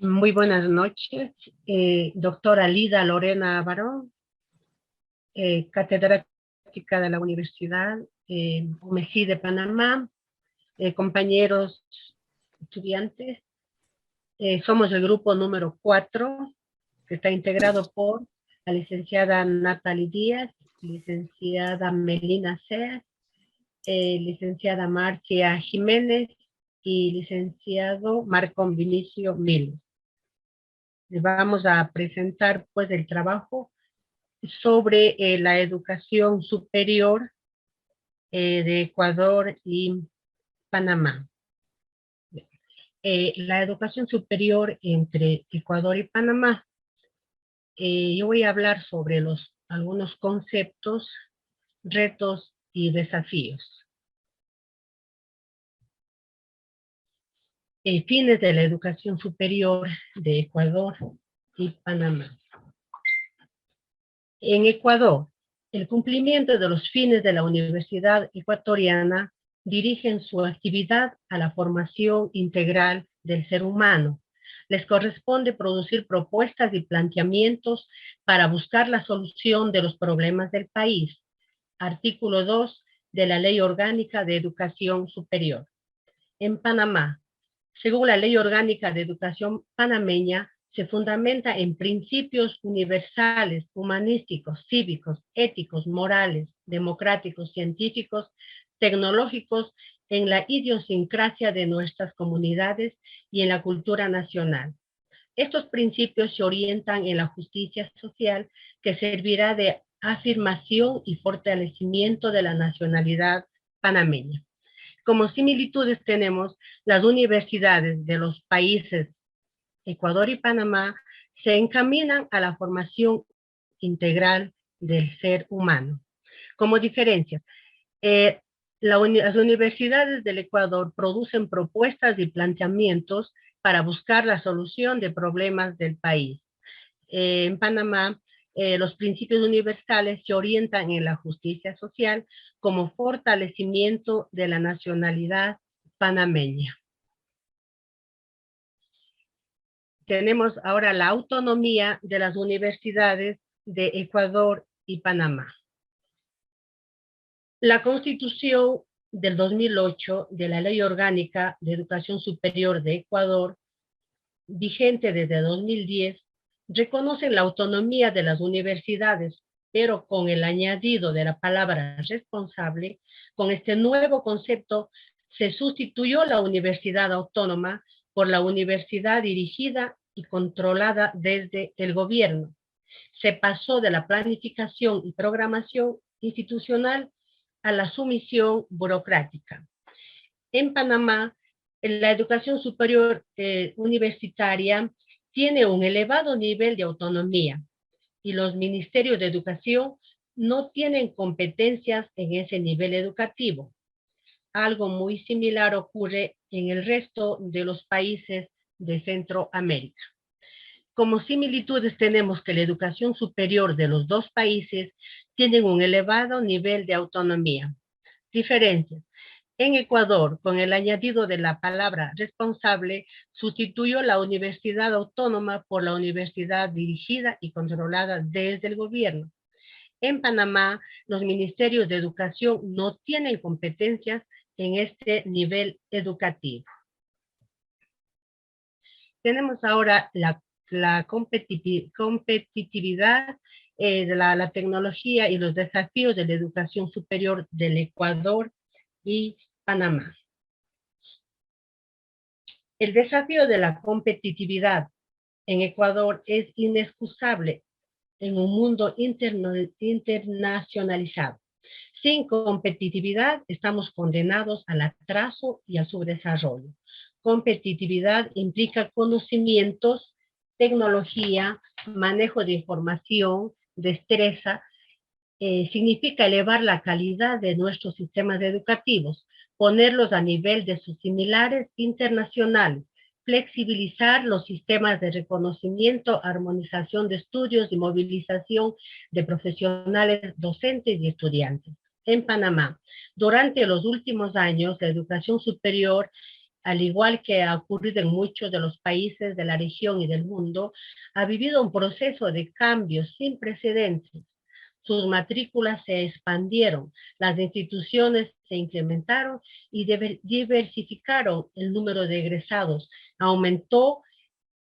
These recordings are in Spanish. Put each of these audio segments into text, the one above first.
Muy buenas noches, doctora Lida Lorena Barón, catedrática de la Universidad UMESI de Panamá, compañeros estudiantes. Somos el grupo número 4, que está integrado por la licenciada Natalie Díaz, licenciada Melina Seas, licenciada Marcia Jiménez y licenciado Marco Vinicio Mil. Vamos a presentar pues el trabajo sobre la educación superior de Ecuador y Panamá. La educación superior entre Ecuador y Panamá. Yo voy a hablar sobre algunos conceptos, retos y desafíos. Fines de la educación superior de Ecuador y Panamá. En Ecuador, el cumplimiento de los fines de la Universidad Ecuatoriana dirigen su actividad a la formación integral del ser humano. Les corresponde producir propuestas y planteamientos para buscar la solución de los problemas del país. Artículo 2 de la Ley Orgánica de Educación Superior. En Panamá, según la Ley Orgánica de Educación panameña, se fundamenta en principios universales, humanísticos, cívicos, éticos, morales, democráticos, científicos, tecnológicos, en la idiosincrasia de nuestras comunidades y en la cultura nacional. Estos principios se orientan en la justicia social que servirá de afirmación y fortalecimiento de la nacionalidad panameña. Como similitudes tenemos las universidades de los países Ecuador y Panamá se encaminan a la formación integral del ser humano. Como diferencias, las universidades del Ecuador producen propuestas y planteamientos para buscar la solución de problemas del país. En Panamá, los principios universales se orientan en la justicia social como fortalecimiento de la nacionalidad panameña. Tenemos ahora la autonomía de las universidades de Ecuador y Panamá. La Constitución del 2008 de la Ley Orgánica de Educación Superior de Ecuador, vigente desde 2010, reconoce la autonomía de las universidades, pero con el añadido de la palabra responsable. Con este nuevo concepto se sustituyó la universidad autónoma por la universidad dirigida y controlada desde el gobierno. Se pasó de la planificación y programación institucional a la sumisión burocrática. En Panamá, la educación superior universitaria tiene un elevado nivel de autonomía y los ministerios de educación no tienen competencias en ese nivel educativo. Algo muy similar ocurre en el resto de los países de Centroamérica. Como similitudes tenemos que la educación superior de los dos países tienen un elevado nivel de autonomía. Diferencias. En Ecuador, con el añadido de la palabra responsable, sustituyó la universidad autónoma por la universidad dirigida y controlada desde el gobierno. En Panamá, los ministerios de educación no tienen competencias en este nivel educativo. Tenemos ahora la competitividad de la tecnología y los desafíos de la educación superior del Ecuador y Panamá. El desafío de la competitividad en Ecuador es inexcusable en un mundo internacionalizado. Sin competitividad estamos condenados al atraso y al subdesarrollo. Competitividad implica conocimientos, tecnología, manejo de información, destreza. Significa elevar la calidad de nuestros sistemas educativos, ponerlos a nivel de sus similares internacionales, flexibilizar los sistemas de reconocimiento, armonización de estudios y movilización de profesionales docentes y estudiantes. En Panamá, durante los últimos años, la educación superior al igual que ha ocurrido en muchos de los países de la región y del mundo, ha vivido un proceso de cambios sin precedentes. Sus matrículas se expandieron, las instituciones se incrementaron y diversificaron el número de egresados. Aumentó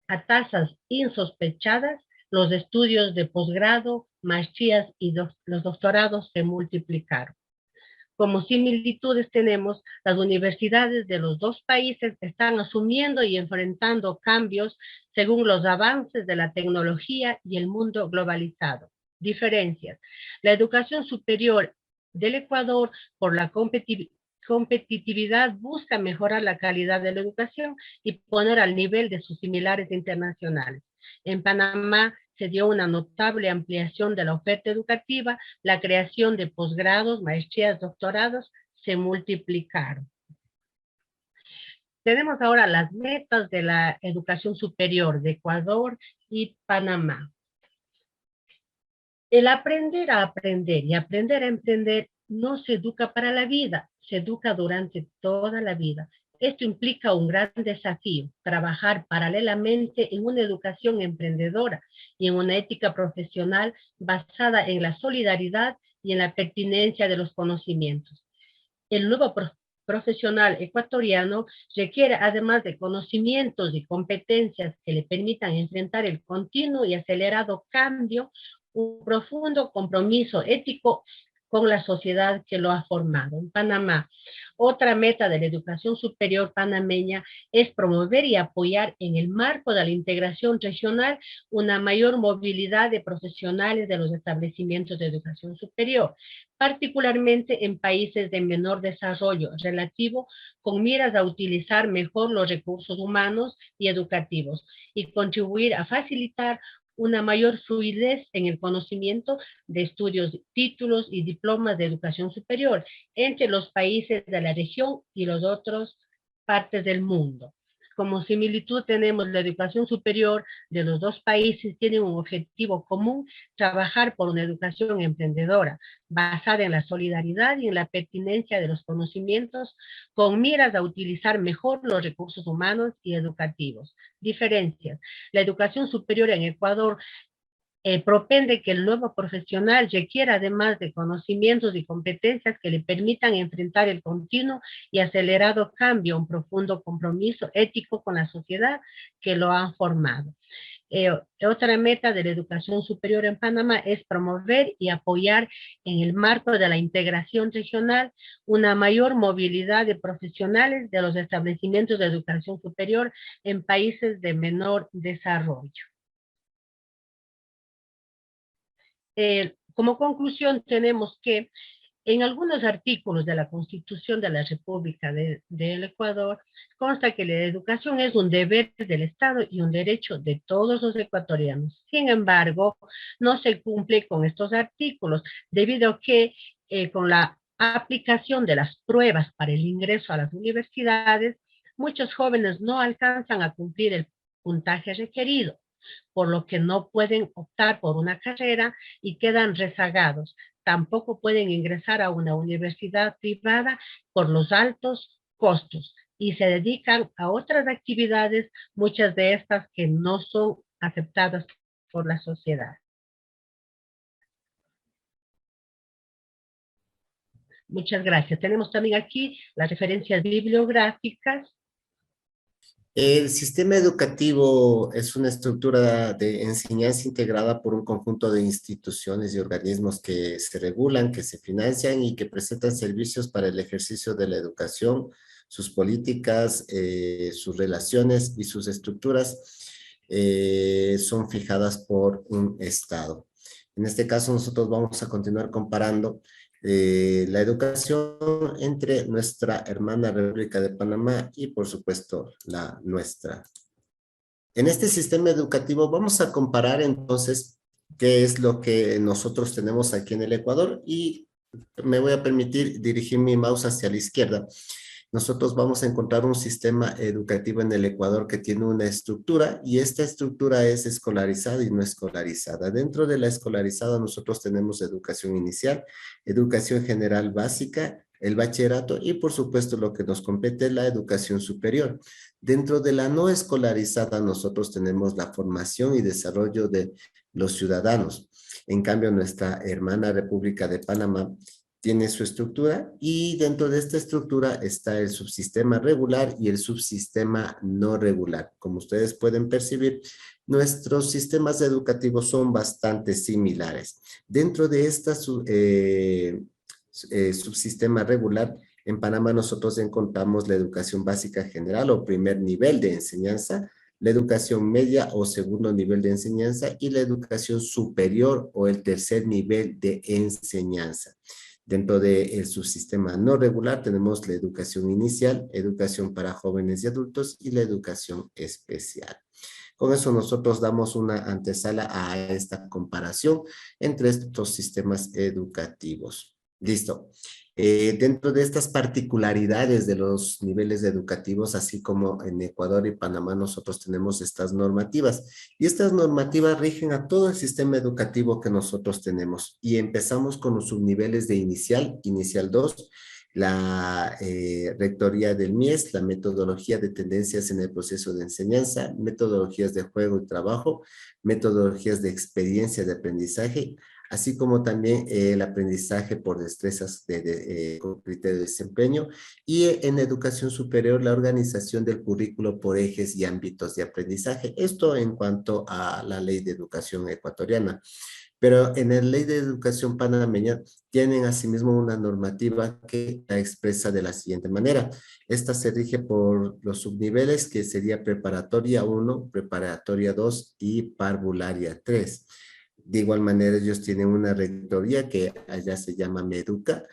a tasas insospechadas los estudios de posgrado, maestrías y los doctorados se multiplicaron. Como similitudes tenemos, las universidades de los dos países están asumiendo y enfrentando cambios según los avances de la tecnología y el mundo globalizado. Diferencias. La educación superior del Ecuador, por la competitividad, busca mejorar la calidad de la educación y poner al nivel de sus similares internacionales. En Panamá se dio una notable ampliación de la oferta educativa, la creación de posgrados, maestrías, doctorados se multiplicaron. Tenemos ahora las metas de la educación superior de Ecuador y Panamá. El aprender a aprender y aprender a emprender no se educa para la vida, se educa durante toda la vida. Esto implica un gran desafío, trabajar paralelamente en una educación emprendedora y en una ética profesional basada en la solidaridad y en la pertinencia de los conocimientos. El nuevo profesional ecuatoriano requiere, además de conocimientos y competencias que le permitan enfrentar el continuo y acelerado cambio, un profundo compromiso ético con la sociedad que lo ha formado. En Panamá, otra meta de la educación superior panameña es promover y apoyar en el marco de la integración regional una mayor movilidad de profesionales de los establecimientos de educación superior, particularmente en países de menor desarrollo relativo, con miras a utilizar mejor los recursos humanos y educativos y contribuir a facilitar una mayor fluidez en el conocimiento de estudios, títulos y diplomas de educación superior entre los países de la región y las otras partes del mundo. Como similitud tenemos la educación superior de los dos países tienen un objetivo común, trabajar por una educación emprendedora, basada en la solidaridad y en la pertinencia de los conocimientos, con miras a utilizar mejor los recursos humanos y educativos. Diferencias. La educación superior en Ecuador propende que el nuevo profesional requiera, además de conocimientos y competencias que le permitan enfrentar el continuo y acelerado cambio, un profundo compromiso ético con la sociedad que lo han formado. Otra meta de la educación superior en Panamá es promover y apoyar en el marco de la integración regional una mayor movilidad de profesionales de los establecimientos de educación superior en países de menor desarrollo. Como conclusión tenemos que en algunos artículos de la Constitución de la República del Ecuador consta que la educación es un deber del Estado y un derecho de todos los ecuatorianos. Sin embargo, no se cumple con estos artículos debido a que con la aplicación de las pruebas para el ingreso a las universidades, muchos jóvenes no alcanzan a cumplir el puntaje requerido, por lo que no pueden optar por una carrera y quedan rezagados. Tampoco pueden ingresar a una universidad privada por los altos costos y se dedican a otras actividades, muchas de estas que no son aceptadas por la sociedad. Muchas gracias. Tenemos también aquí las referencias bibliográficas. El sistema educativo es una estructura de enseñanza integrada por un conjunto de instituciones y organismos que se regulan, que se financian y que presentan servicios para el ejercicio de la educación, sus políticas, sus relaciones y sus estructuras son fijadas por un Estado. En este caso, nosotros vamos a continuar comparando la educación entre nuestra hermana República de Panamá y, por supuesto, la nuestra. En este sistema educativo vamos a comparar entonces qué es lo que nosotros tenemos aquí en el Ecuador y me voy a permitir dirigir mi mouse hacia la izquierda. Nosotros vamos a encontrar un sistema educativo en el Ecuador que tiene una estructura y esta estructura es escolarizada y no escolarizada. Dentro de la escolarizada nosotros tenemos educación inicial, educación general básica, el bachillerato y por supuesto lo que nos compete es la educación superior. Dentro de la no escolarizada nosotros tenemos la formación y desarrollo de los ciudadanos. En cambio, nuestra hermana República de Panamá tiene su estructura y dentro de esta estructura está el subsistema regular y el subsistema no regular. Como ustedes pueden percibir, nuestros sistemas educativos son bastante similares. Dentro de esta subsistema regular, en Panamá nosotros encontramos la educación básica general o primer nivel de enseñanza, la educación media o segundo nivel de enseñanza y la educación superior o el tercer nivel de enseñanza. Dentro del subsistema no regular tenemos la educación inicial, educación para jóvenes y adultos y la educación especial. Con eso nosotros damos una antesala a esta comparación entre estos sistemas educativos. Listo. Dentro de estas particularidades de los niveles educativos, así como en Ecuador y Panamá, nosotros tenemos estas normativas. Y estas normativas rigen a todo el sistema educativo que nosotros tenemos. Y empezamos con los subniveles de inicial, inicial 2, la rectoría del MIES, la metodología de tendencias en el proceso de enseñanza, metodologías de juego y trabajo, metodologías de experiencia de aprendizaje, así como también el aprendizaje por destrezas con criterio de desempeño, y en educación superior la organización del currículo por ejes y ámbitos de aprendizaje. Esto en cuanto a la ley de educación ecuatoriana. Pero en la ley de educación panameña tienen asimismo una normativa que la expresa de la siguiente manera. Esta se rige por los subniveles que sería preparatoria 1, preparatoria 2 y parvularia 3. De igual manera ellos tienen una rectoría que allá se llama Meduca.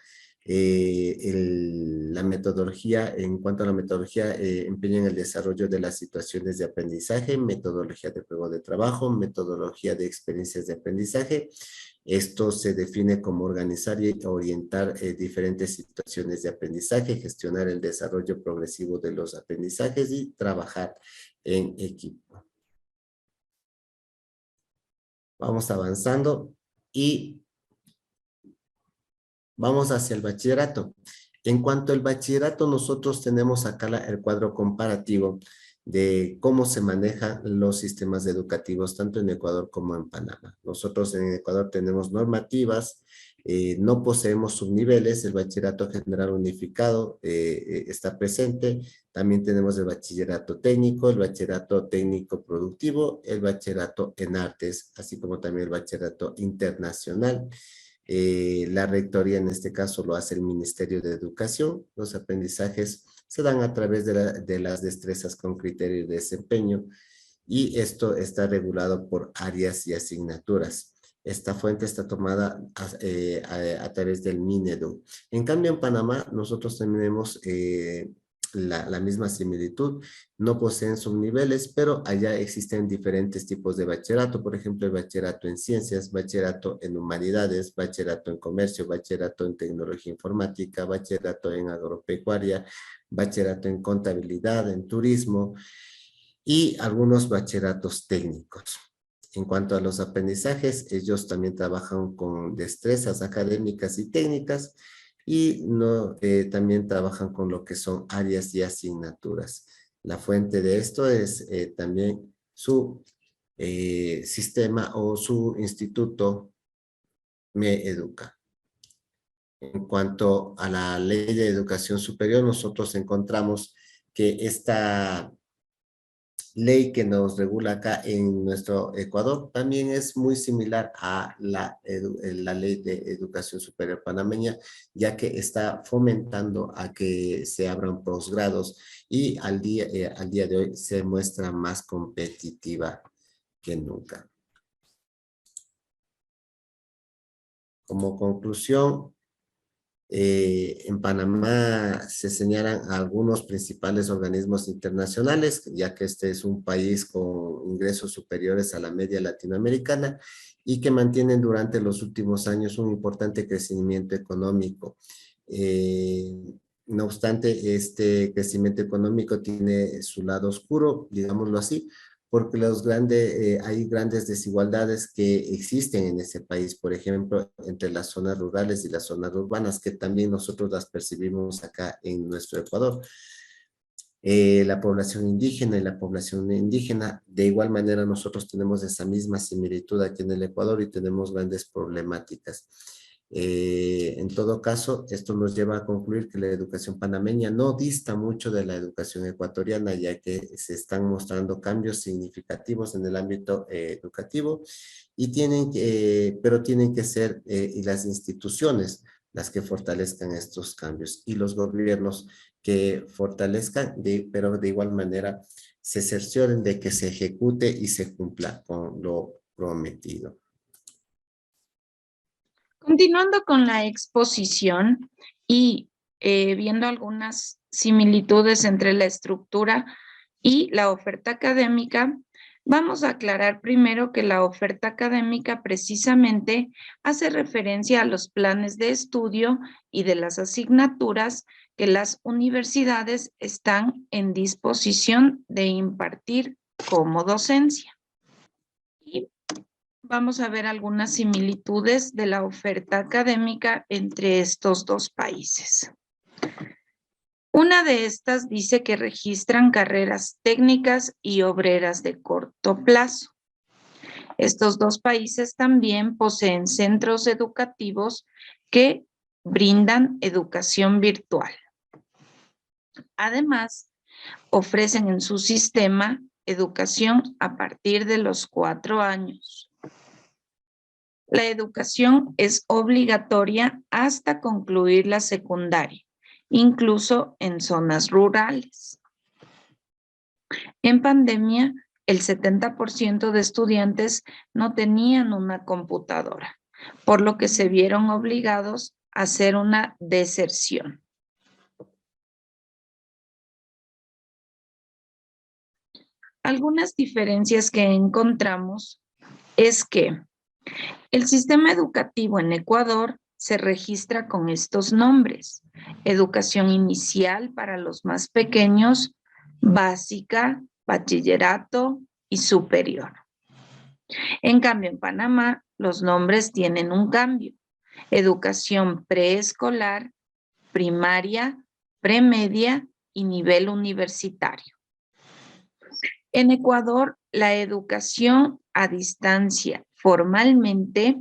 La metodología, en cuanto a la metodología, empeñan el desarrollo de las situaciones de aprendizaje, metodología de juego de trabajo, metodología de experiencias de aprendizaje. Esto se define como organizar y orientar diferentes situaciones de aprendizaje, gestionar el desarrollo progresivo de los aprendizajes y trabajar en equipo. Vamos avanzando y vamos hacia el bachillerato. En cuanto al bachillerato, nosotros tenemos acá el cuadro comparativo de cómo se manejan los sistemas educativos tanto en Ecuador como en Panamá. Nosotros en Ecuador tenemos normativas, no poseemos subniveles, el bachillerato general unificado está presente, también tenemos el bachillerato técnico, el bachillerato técnico productivo, el bachillerato en artes, así como también el bachillerato internacional. La rectoría en este caso lo hace el Ministerio de Educación. Los aprendizajes se dan a través de las destrezas con criterio de desempeño y esto está regulado por áreas y asignaturas. Esta fuente está tomada a través del Minedu. En cambio, en Panamá nosotros tenemos la misma similitud, no poseen subniveles, pero allá existen diferentes tipos de bachillerato, por ejemplo, el bachillerato en ciencias, bachillerato en humanidades, bachillerato en comercio, bachillerato en tecnología informática, bachillerato en agropecuaria, bachillerato en contabilidad, en turismo y algunos bachilleratos técnicos. En cuanto a los aprendizajes, ellos también trabajan con destrezas académicas y técnicas, y también trabajan con lo que son áreas y asignaturas. La fuente de esto es también su sistema o su instituto Me Educa. En cuanto a la ley de educación superior, nosotros encontramos que esta ley que nos regula acá en nuestro Ecuador también es muy similar a la ley de educación superior panameña, ya que está fomentando a que se abran posgrados y al día de hoy se muestra más competitiva que nunca. Como conclusión, en Panamá se señalan algunos principales organismos internacionales, ya que este es un país con ingresos superiores a la media latinoamericana y que mantienen durante los últimos años un importante crecimiento económico. No obstante, este crecimiento económico tiene su lado oscuro, digámoslo así, porque hay grandes desigualdades que existen en ese país, por ejemplo, entre las zonas rurales y las zonas urbanas, que también nosotros las percibimos acá en nuestro Ecuador. La población indígena y la población indígena, de igual manera nosotros tenemos esa misma similitud aquí en el Ecuador y tenemos grandes problemáticas. En todo caso, esto nos lleva a concluir que la educación panameña no dista mucho de la educación ecuatoriana, ya que se están mostrando cambios significativos en el ámbito educativo, pero tienen que ser y las instituciones las que fortalezcan estos cambios y los gobiernos que fortalezcan, pero de igual manera se cercioren de que se ejecute y se cumpla con lo prometido. Continuando con la exposición y viendo algunas similitudes entre la estructura y la oferta académica, vamos a aclarar primero que la oferta académica precisamente hace referencia a los planes de estudio y de las asignaturas que las universidades están en disposición de impartir como docencia. Y vamos a ver algunas similitudes de la oferta académica entre estos dos países. Una de estas dice que registran carreras técnicas y obreras de corto plazo. Estos dos países también poseen centros educativos que brindan educación virtual. Además, ofrecen en su sistema educación a partir de los 4 años. La educación es obligatoria hasta concluir la secundaria, incluso en zonas rurales. En pandemia, el 70% de estudiantes no tenían una computadora, por lo que se vieron obligados a hacer una deserción. Algunas diferencias que encontramos es que el sistema educativo en Ecuador se registra con estos nombres: educación inicial para los más pequeños, básica, bachillerato y superior. En cambio, en Panamá, los nombres tienen un cambio: educación preescolar, primaria, premedia y nivel universitario. En Ecuador, la educación a distancia formalmente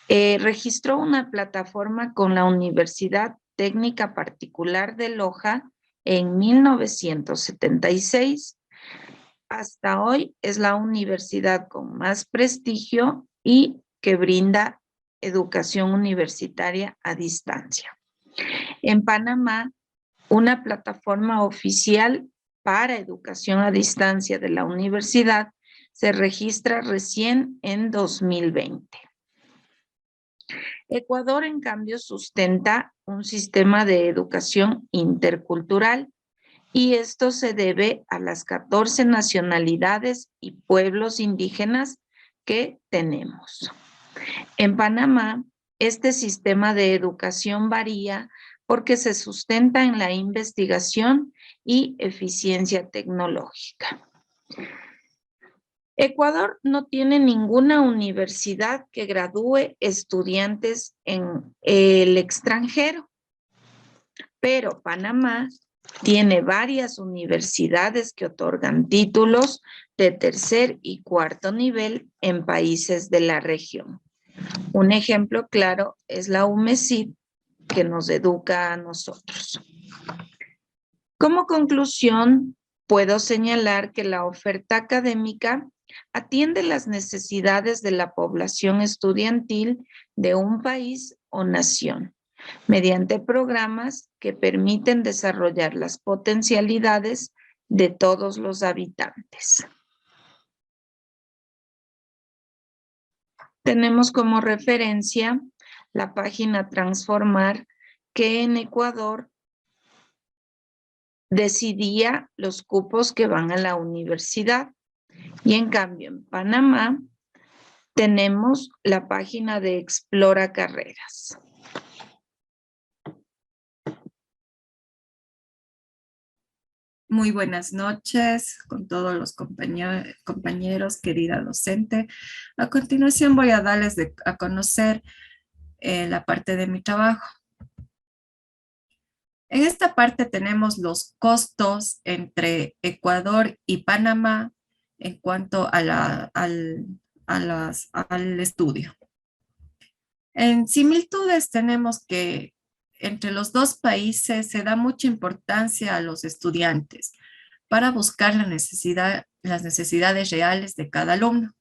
registró una plataforma con la Universidad Técnica Particular de Loja en 1976. Hasta hoy es la universidad con más prestigio y que brinda educación universitaria a distancia. En Panamá, una plataforma oficial para educación a distancia de la universidad se registra recién en 2020. Ecuador, en cambio, sustenta un sistema de educación intercultural y esto se debe a las 14 nacionalidades y pueblos indígenas que tenemos. En Panamá, este sistema de educación varía porque se sustenta en la investigación y eficiencia tecnológica. Ecuador no tiene ninguna universidad que gradúe estudiantes en el extranjero, pero Panamá tiene varias universidades que otorgan títulos de tercer y cuarto nivel en países de la región. Un ejemplo claro es la UMESID, que nos educa a nosotros. Como conclusión, puedo señalar que la oferta académica atiende las necesidades de la población estudiantil de un país o nación, mediante programas que permiten desarrollar las potencialidades de todos los habitantes. Tenemos como referencia la página Transformar, que en Ecuador decidía los cupos que van a la universidad. Y en cambio, en Panamá tenemos la página de Explora Carreras. Muy buenas noches con todos los compañeros, querida docente. A continuación voy a darles a conocer la parte de mi trabajo. En esta parte tenemos los costos entre Ecuador y Panamá en cuanto a al estudio. En similitudes tenemos que entre los dos países se da mucha importancia a los estudiantes para buscar las necesidades reales de cada alumno.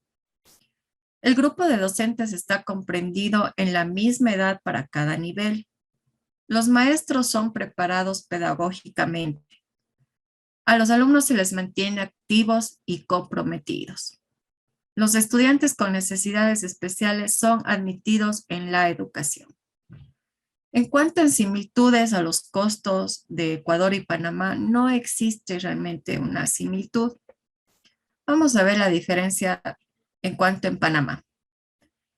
El grupo de docentes está comprendido en la misma edad para cada nivel. Los maestros son preparados pedagógicamente. A los alumnos se les mantiene activos y comprometidos. Los estudiantes con necesidades especiales son admitidos en la educación. En cuanto a similitudes a los costos de Ecuador y Panamá, no existe realmente una similitud. Vamos a ver la diferencia en cuanto en Panamá.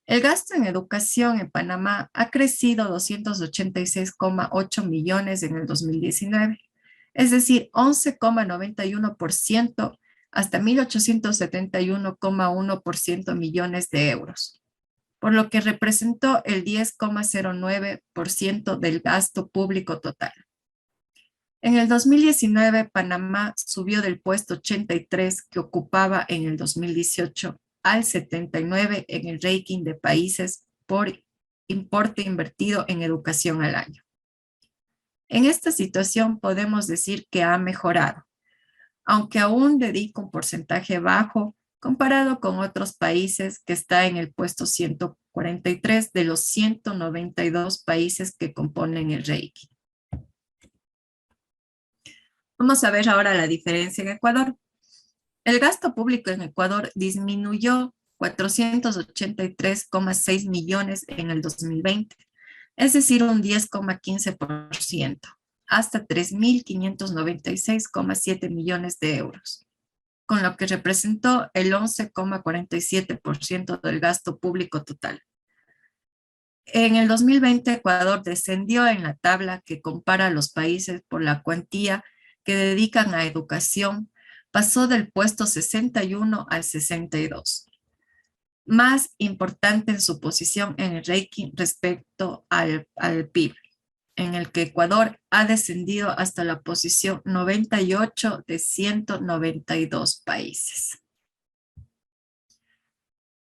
El gasto en educación en Panamá ha crecido 286,8 millones en el 2019, es decir, 11,91% hasta 1.871,1% millones de euros, por lo que representó el 10,09% del gasto público total. En el 2019, Panamá subió del puesto 83 que ocupaba en el 2018 al 79 en el ranking de países por importe invertido en educación al año. En esta situación podemos decir que ha mejorado, aunque aún dedica un porcentaje bajo comparado con otros países que está en el puesto 143 de los 192 países que componen el ranking. Vamos a ver ahora la diferencia en Ecuador. El gasto público en Ecuador disminuyó 483,6 millones en el 2020, es decir, un 10,15%, hasta 3.596,7 millones de euros, con lo que representó el 11,47% del gasto público total. En el 2020, Ecuador descendió en la tabla que compara a los países por la cuantía que dedican a educación, pasó del puesto 61 al 62, más importante en su posición en el ranking respecto al PIB, en el que Ecuador ha descendido hasta la posición 98 de 192 países.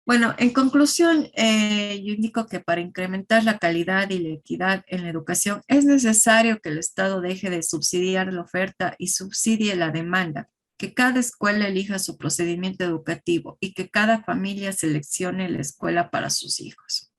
Bueno, en conclusión, yo indico que para incrementar la calidad y la equidad en la educación es necesario que el Estado deje de subsidiar la oferta y subsidie la demanda, que cada escuela elija su procedimiento educativo y que cada familia seleccione la escuela para sus hijos.